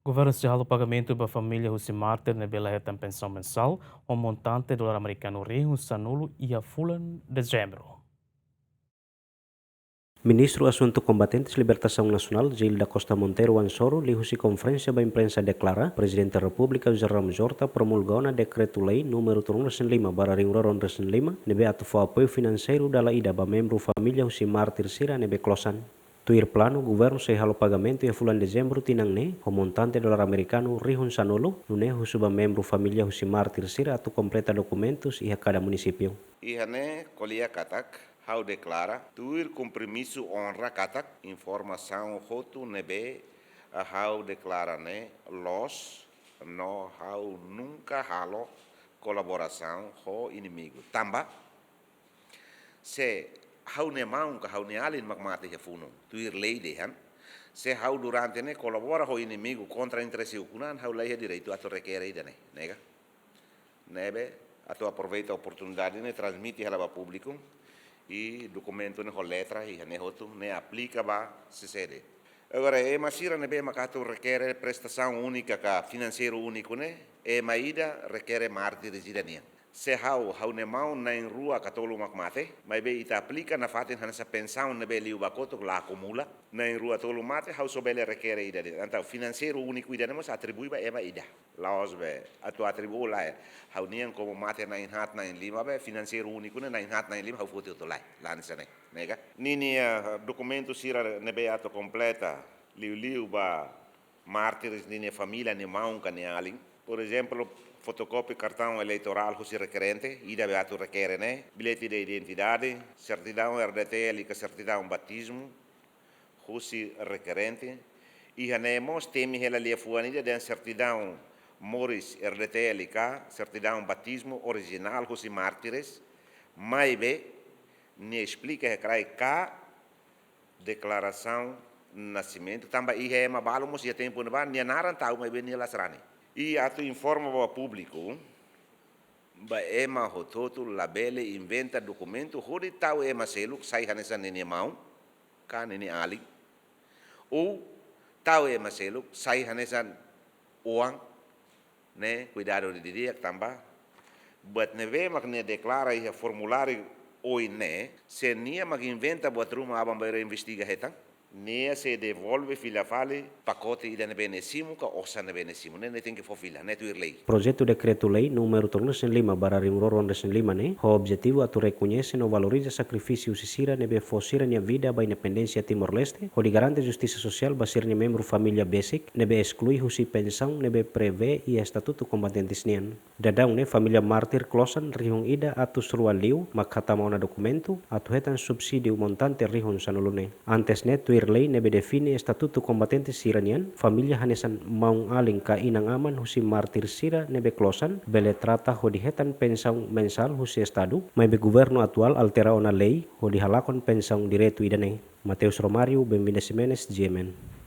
Governo encerrou o pagamento para a família José Martir na Bela Reta pensão mensal, um montante de dólar americano real sanulo e a fulan dezembro. Ministro Assunto Combatentes Libertação Nacional, Gilda Costa Monteiro Ansoro, lihusi conferência da imprensa declara, Presidente da República José Ramos Horta promulgou na Decreto-Lei número 305/2005, nebe atufa apoio financeiro da ida ba membro família José Martir Sira nebe Closan. Tuir plano, governo sehalo pagamento e fulan dezembro tinang ne, o montante dolar americano rihun sanolo, nune husuba membro família José Martir Sira atu completa documentos e a cada município. Ihane kolia katak, how declara, tuir compromisso honra katak, informação hotu nebe, a how declara ne, los, no how nunca halo, colaboração ho inimigo. Tamba, se how ne maung ka how ne alin magmate ya funo, tuir lei dehan, se how durante ne colabora ho inimigo contra interesse ukunan, how lei direito ato requer dane, nega? Nebe, ato aproveita a oportunidade ne transmite ela público e documento ne ho letra e ne hotu ne aplica ba se sede. Agora é masira ne be makato requer prestação única ka financeiro único ne e maida requer marti de cidadania. Se how ne mau na em rua katolo makmate, mas be ita aplica na fatin hansa pensão ne be liu bakoto la acumula na em rua tolo mate how so bele requer ida. Então financeiro único ida nemos atribui ba ema ida. Laos be atu atribu la how nian como mate na em hat na em lima be financeiro único ne na em hat na em lima how foto to lai lan sene nega. Nini documento sira ne be ato completa liu ba mártires nini família ne maunca ne alin. Por exemplo, fotocópia cartão eleitoral que se requerente, ida beato requer, né? Bilhete de identidade, certidão RDTL e certidão batismo, que se requerente. E hanemos temi ela lia fuanida de certidão Morris RDTL ka, certidão batismo original que se mártires, mas be ne explica que crai ka declaração nascimento, também e é mabalo mos ia tempo na ban, ne naran tau mas be ne lasrani. E ato informa ao público, ba ema hototo labele inventa documento, hori tau ema seluk sai hanesa nene mau, ka nene ali, ou tau ema seluk sai hanesa uang, né, cuidado de dia tamba, buat neve mak ne declara ia formulário oi né, se nia mak inventa buat rumah abang bayar investiga hetang, nia se devolve filha fale pacote ida ne benesimu ka osa ne benesimu ne tem que for filha ne tuir lei. Projeto Decreto-Lei número 305/2005 ne, o objetivo atu reconhece no valoriza sacrifício sisira nebe fosira nia vida ba independência Timor-Leste, o de garante justiça social basir ni membro família basic, nebe exclui husi pensão nebe prevê e estatuto combatentes nian. Dadang ne família martir closan rihung ida atu serua liu makata mau na dokumento atu hetan subsídio montante rihung sanulune. Antes ne tuir lei nebe define estatuto combatentes siranian, família hanesan maung aling ka inang aman husi martir sira nebe closan, bele trata ho dihetan pensão mensal husi estado, mas be governo atual altera ona lei ho dihalakon pensão direto idane. Mateus Romário, Bem-vinda Ximenes, GMN.